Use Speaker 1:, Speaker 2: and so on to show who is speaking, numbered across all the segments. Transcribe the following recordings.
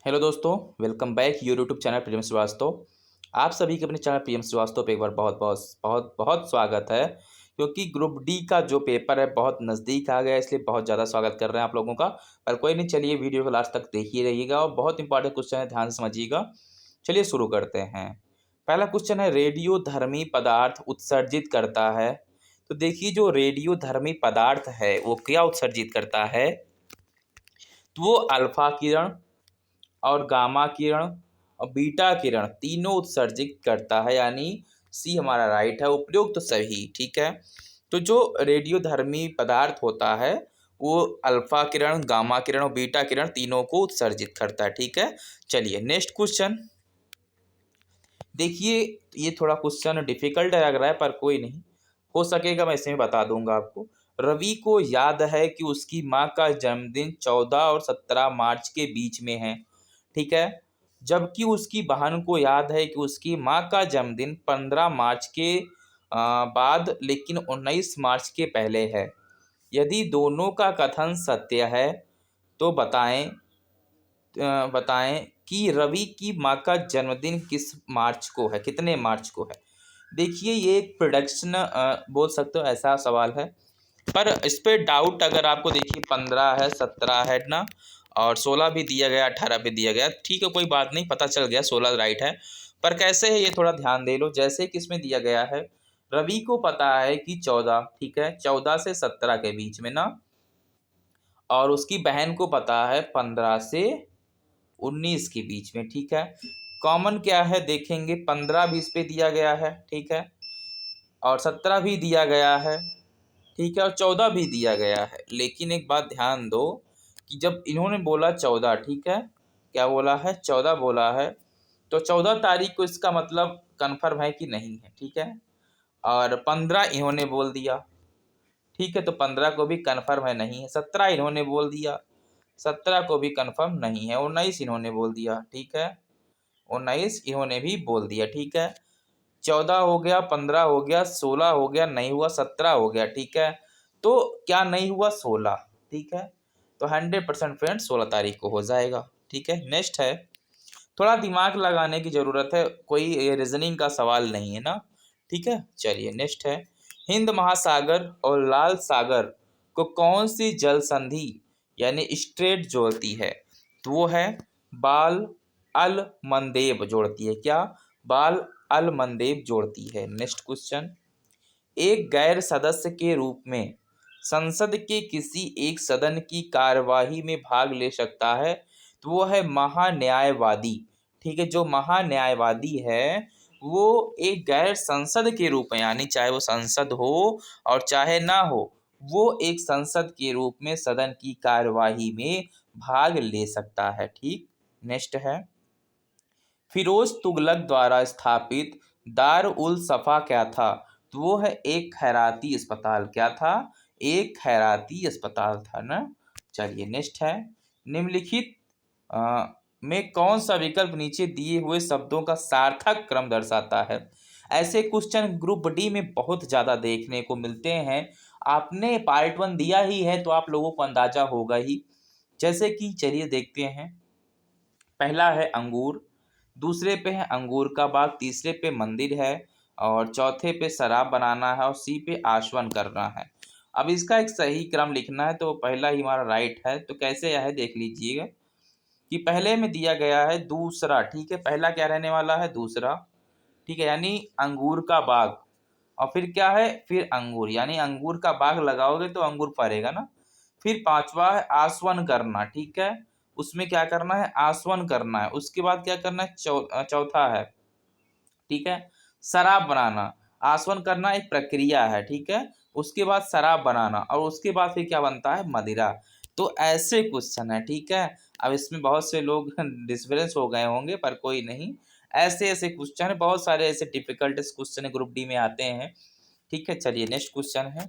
Speaker 1: Hello दोस्तों, welcome back your YouTube channel Priyam Srivastava. आप सभी के अपने चैनल प्रियम श्रीवास्तव पे एक बार बहुत बहुत बहुत बहुत स्वागत है। क्योंकि ग्रुप डी का जो पेपर है बहुत नज़दीक आ गया है, इसलिए बहुत ज़्यादा स्वागत कर रहे हैं आप लोगों का। पर कोई नहीं, चलिए वीडियो को लास्ट तक देखिए रहिएगा और बहुत इंपॉर्टेंट क्वेश्चन है, ध्यान से समझिएगा। चलिए शुरू करते हैं। पहला क्वेश्चन है, रेडियो धर्मी पदार्थ उत्सर्जित करता है। तो देखिए, जो रेडियो धर्मी पदार्थ है वो क्या उत्सर्जित करता है? तो वो अल्फा किरण और गामा किरण और बीटा किरण तीनों उत्सर्जित करता है, यानी सी हमारा राइट है, उपयुक्त तो सही। ठीक है, तो जो रेडियोधर्मी पदार्थ होता है वो अल्फा किरण, गामा किरण और बीटा किरण तीनों को उत्सर्जित करता है। ठीक है, चलिए नेक्स्ट क्वेश्चन देखिए। ये थोड़ा क्वेश्चन डिफिकल्ट लग रहा है पर कोई नहीं, हो सकेगा मैं इसमें बता दूंगा आपको। रवि को याद है कि उसकी माँ का जन्मदिन 14 और 17 मार्च के बीच में है। ठीक है, जबकि उसकी बहन को याद है कि उसकी माँ का जन्मदिन 15 मार्च के बाद लेकिन 19 मार्च के पहले है। यदि दोनों का कथन सत्य है तो बताएं कि रवि की माँ का जन्मदिन किस मार्च को है, कितने मार्च को है। देखिए, ये एक प्रोडक्शन बोल सकते हो, ऐसा सवाल है। पर इस पर डाउट अगर आपको, देखिए 15 है, 17 है ना, और 16 भी दिया गया, 18 भी दिया गया। ठीक है, कोई बात नहीं, पता चल गया 16 राइट है। पर कैसे है ये थोड़ा ध्यान दे लो। जैसे कि इसमें दिया गया है, रवि को पता है कि 14, ठीक है, 14 से 17 के बीच में ना, और उसकी बहन को पता है 15 से 19 के बीच में। ठीक है, कॉमन क्या है देखेंगे, 15 भी इस पे दिया गया है, ठीक है, और 17 भी दिया गया है, ठीक है, और 14 भी दिया गया है। लेकिन एक बात ध्यान दो कि जब इन्होंने बोला 14, ठीक है, क्या बोला है, 14 बोला है, तो 14 तारीख को इसका मतलब कन्फर्म है कि नहीं है। ठीक है, और 15 इन्होंने बोल दिया, ठीक है, तो 15 को भी कन्फर्म है, नहीं है। 17 इन्होंने बोल दिया, 17 को भी कन्फर्म नहीं है। 19 इन्होंने बोल दिया, ठीक है, 19 इन्होंने भी बोल दिया। ठीक है, 14 हो गया, 15 हो गया, 16 हो गया, नहीं हुआ, 17 हो गया। ठीक है, तो क्या नहीं हुआ, 16। ठीक है, तो 100% फ्रेंड 16 तारीख को हो जाएगा। ठीक है, नेक्स्ट है, थोड़ा दिमाग लगाने की ज़रूरत है, कोई रीजनिंग का सवाल नहीं है ना। ठीक है, चलिए नेक्स्ट है, हिंद महासागर और लाल सागर को कौन सी जल संधि यानी स्ट्रेट जोड़ती है? तो वो है बाल अल मंदेब जोड़ती है। क्या? बाल अल मंदेब जोड़ती है। नेक्स्ट क्वेश्चन, एक गैर सदस्य के रूप में संसद के किसी एक सदन की कार्यवाही में भाग ले सकता है, तो वो है महान्यायवादी। ठीक है, जो महान्यायवादी है वो एक गैर संसद के रूप में, यानी चाहे वो संसद हो और चाहे ना हो, वो एक संसद के रूप में सदन की कार्यवाही में भाग ले सकता है। ठीक, नेक्स्ट है, फिरोज तुगलक द्वारा स्थापित दार उल सफ़ा क्या था? तो वो है एक खैराती अस्पताल। क्या था? एक खैराती अस्पताल था ना। चलिए नेक्स्ट है, निम्नलिखित में कौन सा विकल्प नीचे दिए हुए शब्दों का सार्थक क्रम दर्शाता है? ऐसे क्वेश्चन ग्रुप डी में बहुत ज़्यादा देखने को मिलते हैं। आपने पार्ट 1 दिया ही है तो आप लोगों को अंदाजा होगा ही। जैसे कि चलिए देखते हैं, पहला है अंगूर, दूसरे पे है अंगूर का बाग, तीसरे पे मंदिर है, और चौथे पे शराब बनाना है, और सी पे आसवन करना है। अब इसका एक सही क्रम लिखना है, तो पहला ही हमारा राइट है। तो कैसे है देख लीजिएगा कि पहले में दिया गया है दूसरा। ठीक है, पहला क्या रहने वाला है? दूसरा। ठीक है, यानी अंगूर का बाग, और फिर क्या है, फिर अंगूर, यानी अंगूर का बाग लगाओगे तो अंगूर फरेगा ना। फिर पांचवा है आसवन करना। ठीक है, उसमें क्या करना है? आसवन करना है। उसके बाद क्या करना है? चौथा है, ठीक है, शराब बनाना। आसवन करना एक प्रक्रिया है, ठीक है, उसके बाद शराब बनाना, और उसके बाद फिर क्या बनता है? मदिरा। तो ऐसे क्वेश्चन है। ठीक है, अब इसमें बहुत से लोग डिस्फरेंस हो गए होंगे पर कोई नहीं, ऐसे ऐसे क्वेश्चन है, बहुत सारे ऐसे डिफिकल्ट क्वेश्चन ग्रुप डी में आते हैं। ठीक है, चलिए नेक्स्ट क्वेश्चन है,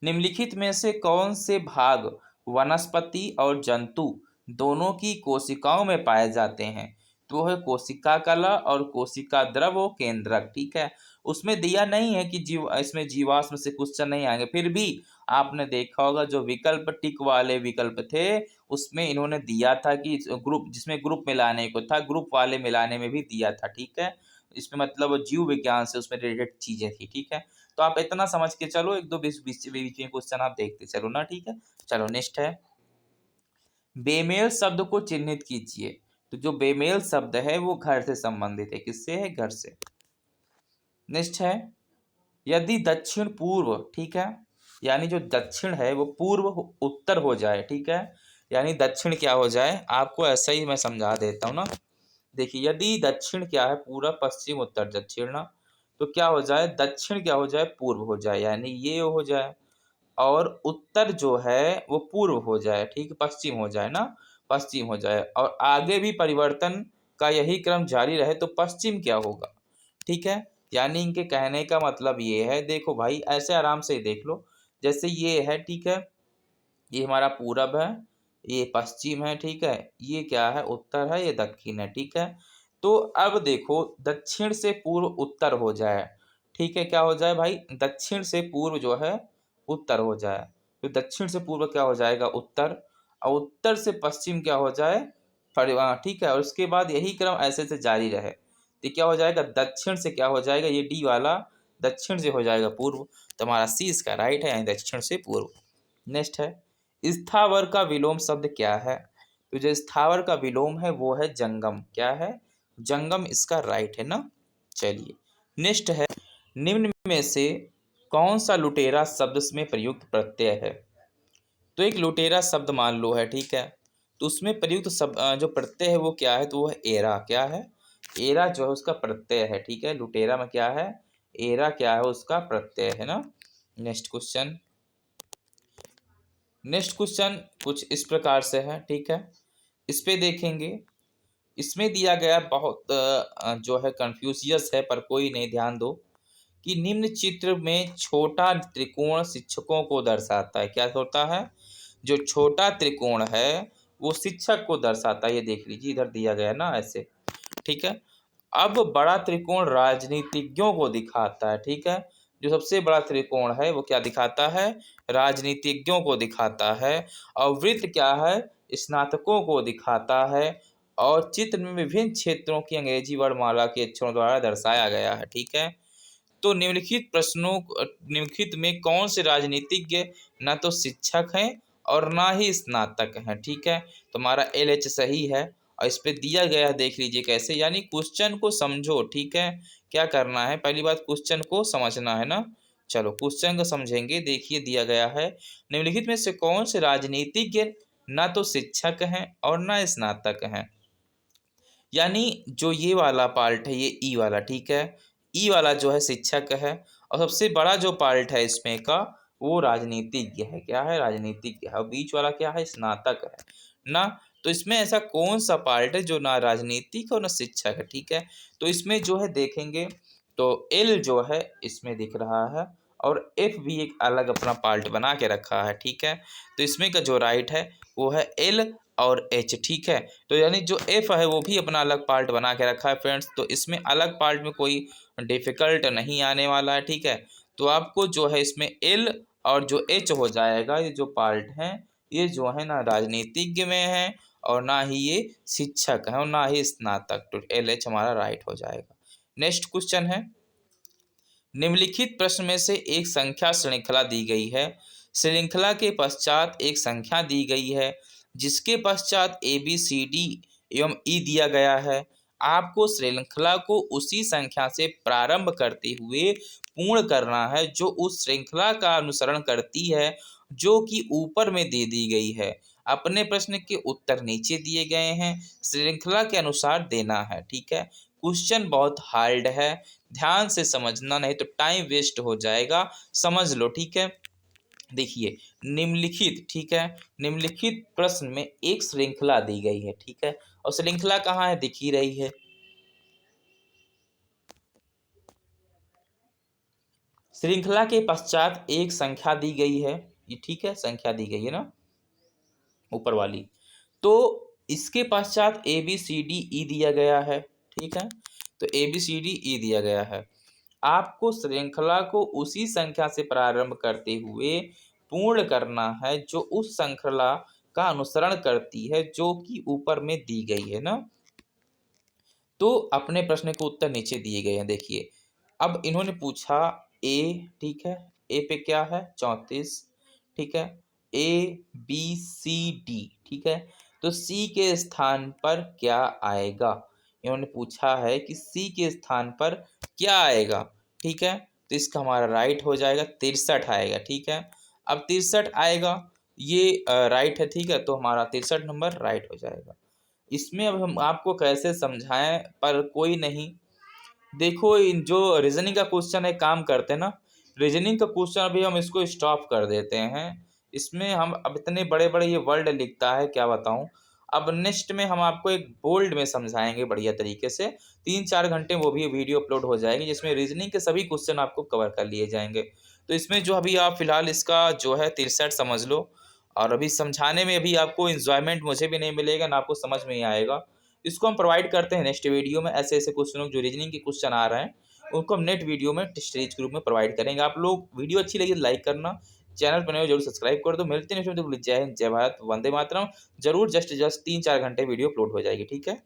Speaker 1: निम्नलिखित में से कौन से भाग वनस्पति और जंतु दोनों की कोशिकाओं में पाए जाते हैं? तो वो है कोशिका कला और कोशिका द्रव व केंद्रक। ठीक है, उसमें दिया नहीं है कि इसमें जीवाश्म से क्वेश्चन नहीं आएंगे, फिर भी आपने देखा होगा जो विकल्प टिक वाले विकल्प थे उसमें इन्होंने दिया था कि ग्रुप जिसमें ग्रुप मिलाने को था, ग्रुप वाले मिलाने में भी दिया था, ठीक है। इसमें मतलब जीव विज्ञान से उसमें रिलेटेड चीज़ें थी, ठीक है। तो आप इतना समझ के चलो, 1-2 बीच बीच बीच में क्वेश्चन आप देखते चलो ना, ठीक है। चलो नेक्स्ट है, बेमेल शब्द को चिन्हित कीजिए। तो जो बेमेल शब्द है वो घर से संबंधित है, किससे है? घर से। नेक्स्ट है, यदि दक्षिण पूर्व, ठीक है, यानी जो दक्षिण है वो पूर्व उत्तर हो जाए, ठीक है, यानी दक्षिण क्या हो जाए, आपको ऐसा ही मैं समझा देता हूँ ना। देखिए, यदि दक्षिण क्या है, पूरब पश्चिम उत्तर दक्षिण ना, तो क्या हो जाए, दक्षिण क्या हो जाए, पूर्व हो जाए, यानी ये हो जाए। और उत्तर जो है वो पूर्व हो जाए, ठीक है, पश्चिम हो जाए ना, पश्चिम हो जाए। और आगे भी परिवर्तन का यही क्रम जारी रहे तो पश्चिम क्या होगा, ठीक है। यानी इनके कहने का मतलब ये है, देखो भाई ऐसे आराम से ही देख लो, जैसे ये है, ठीक है, ये हमारा पूरब है, ये पश्चिम है, ठीक है, ये क्या है, उत्तर है, ये दक्षिण है, ठीक है। तो अब देखो, दक्षिण से पूर्व उत्तर हो जाए, ठीक है, क्या हो जाए भाई, दक्षिण से पूर्व जो है उत्तर हो जाए, तो दक्षिण से पूर्व क्या हो जाएगा, उत्तर, और उत्तर से पश्चिम क्या हो जाए, ठीक है। और उसके बाद यही क्रम ऐसे से जारी रहे तो क्या हो जाएगा, दक्षिण से क्या हो जाएगा, ये डी वाला दक्षिण से हो जाएगा पूर्व, तो हमारा सी इसका राइट है, यानी दक्षिण से पूर्व। नेक्स्ट है, स्थावर का विलोम शब्द क्या है? तो जो स्थावर का विलोम है वो है जंगम, क्या है, जंगम इसका राइट है ना। चलिए नेक्स्ट है, निम्न में से कौन सा लुटेरा शब्द में प्रयुक्त प्रत्यय है? तो एक लुटेरा शब्द मान लो है, ठीक है, तो उसमें प्रयुक्त शब्द जो प्रत्यय है वो क्या है, तो वो है एरा, क्या है, एरा जो है उसका प्रत्यय है, ठीक है। लुटेरा में क्या है, एरा क्या है, उसका प्रत्यय है ना। नेक्स्ट क्वेश्चन, नेक्स्ट क्वेश्चन कुछ इस प्रकार से है, ठीक है, इस पे देखेंगे। इसमें दिया गया बहुत जो है कंफ्यूजियस है, पर कोई नहीं, ध्यान दो कि निम्न चित्र में छोटा त्रिकोण शिक्षकों को दर्शाता है, क्या होता है, जो छोटा त्रिकोण है वो शिक्षक को दर्शाता है, ये देख लीजिए इधर दिया गया ना ऐसे, ठीक है। अब बड़ा त्रिकोण राजनीतिज्ञों को दिखाता है, ठीक है, जो सबसे बड़ा त्रिकोण है वो क्या दिखाता है, राजनीतिज्ञों को दिखाता है। और वृत्त क्या है, स्नातकों को दिखाता है। और चित्र में विभिन्न क्षेत्रों की अंग्रेजी वर्णमाला के अक्षरों द्वारा दर्शाया गया है, ठीक है। तो निम्नलिखित प्रश्नों निम्नलिखित में कौन से राजनीतिज्ञ ना तो शिक्षक हैं और ना ही स्नातक हैं, ठीक है। तो हमारा एल एच सही है। और इस पे दिया गया है, देख लीजिए कैसे, यानी क्वेश्चन को समझो, ठीक है, क्या करना है, पहली बात क्वेश्चन को समझना है ना। चलो क्वेश्चन को समझेंगे, देखिए दिया गया है, निम्नलिखित में से कौन से राजनीतिज्ञ ना तो शिक्षक हैं और ना स्नातक हैं। यानी जो ये वाला पार्ट है, ये ई वाला, ठीक है, ई वाला जो है शिक्षक है, और सबसे बड़ा जो पार्ट है इसमें का वो राजनीतिज्ञ है, क्या है, राजनीतिज्ञ है, और बीच वाला क्या है, स्नातक है ना। तो इसमें ऐसा कौन सा पार्ट है जो ना राजनीतिक और ना शिक्षक है, ठीक है। तो इसमें जो है देखेंगे तो एल जो है इसमें दिख रहा है, और एफ भी एक अलग अपना पार्ट बना के रखा है, ठीक है। तो इसमें का जो राइट है वो है एल और एच, ठीक है। तो यानी जो एफ है वो भी अपना अलग पार्ट बना के रखा है फ्रेंड्स, तो इसमें अलग पार्ट में कोई डिफ़िकल्ट नहीं आने वाला है, ठीक है। तो आपको जो है इसमें एल और जो एच हो जाएगा, ये जो पार्ट हैं ये जो है ना राजनीतिज्ञ में है, और ना ही ये शिक्षक है और ना ही स्नातक, तो एल एच हमारा राइट हो जाएगा। नेक्स्ट क्वेश्चन है, निम्नलिखित प्रश्न में से एक संख्या श्रृंखला दी गई है, श्रृंखला के पश्चात एक संख्या दी गई है जिसके पश्चात ए बी सी डी एवं ई दिया गया है। आपको श्रृंखला को उसी संख्या से प्रारंभ करते हुए पूर्ण करना है जो उस श्रृंखला का अनुसरण करती है जो कि ऊपर में दे दी गई है। अपने प्रश्न के उत्तर नीचे दिए गए हैं, श्रृंखला के अनुसार देना है, ठीक है। क्वेश्चन बहुत हार्ड है, ध्यान से समझना, नहीं तो टाइम वेस्ट हो जाएगा, समझ लो, ठीक है। देखिए निम्नलिखित, ठीक है, निम्नलिखित प्रश्न में एक श्रृंखला दी गई है, ठीक है, और श्रृंखला कहाँ है, दिख ही रही है। श्रृंखला के पश्चात एक संख्या दी गई है, ये ठीक है, संख्या दी गई है ना ऊपर वाली। तो इसके पश्चात A B C D E दिया गया है, ठीक है। तो A B C D E दिया गया है। आपको श्रृंखला को उसी संख्या से प्रारंभ करते हुए पूर्ण करना है जो उस श्रृंखला का अनुसरण करती है जो कि ऊपर में दी गई है ना। तो अपने प्रश्न के उत्तर नीचे दिए गए हैं देखिए। अब इन्होंने पूछा ए, ठीक है, ए पे क्या है 34, ठीक है, ए बी सी डी, ठीक है, तो सी के स्थान पर क्या आएगा। इन्होंने पूछा है कि सी के स्थान पर क्या आएगा, ठीक है, तो इसका हमारा राइट हो जाएगा 63 आएगा, ठीक है। अब 63 आएगा, ये राइट है, ठीक है, तो हमारा 63 नंबर राइट हो जाएगा। इसमें अब हम आपको कैसे समझाएं, पर कोई नहीं। देखो इन जो रीजनिंग का क्वेश्चन है, काम करते हैं ना, रीजनिंग का क्वेश्चन अभी हम इसको स्टॉप कर देते हैं। इसमें हम अब इतने बड़े बड़े ये वर्ड लिखता है, क्या बताऊं। अब नेक्स्ट में हम आपको एक बोल्ड में समझाएंगे बढ़िया तरीके से, 3-4 घंटे वो भी वीडियो अपलोड हो जाएगी जिसमें रीजनिंग के सभी क्वेश्चन आपको कवर कर लिए जाएंगे। तो इसमें जो अभी आप फिलहाल इसका जो है 63 समझ लो, और अभी समझाने में अभी आपको इन्जॉयमेंट मुझे भी नहीं मिलेगा ना, आपको समझ में ही आएगा। इसको हम प्रोवाइड करते हैं नेक्स्ट वीडियो में, ऐसे ऐसे क्वेश्चनों जो रीजनिंग के क्वेश्चन आ रहे हैं उनको हम नेक्स्ट वीडियो में टेस्ट ग्रुप में प्रोवाइड करेंगे। आप लोग वीडियो अच्छी लगी तो लाइक करना, चैनल पर नए हो जरूर सब्सक्राइब कर दो। मिलते हैं नेक्स्ट वीडियो में, जय हिंद, जय भारत, वंदे मातरम। जरूर जस्ट 3-4 घंटे वीडियो अपलोड हो जाएगी, ठीक है।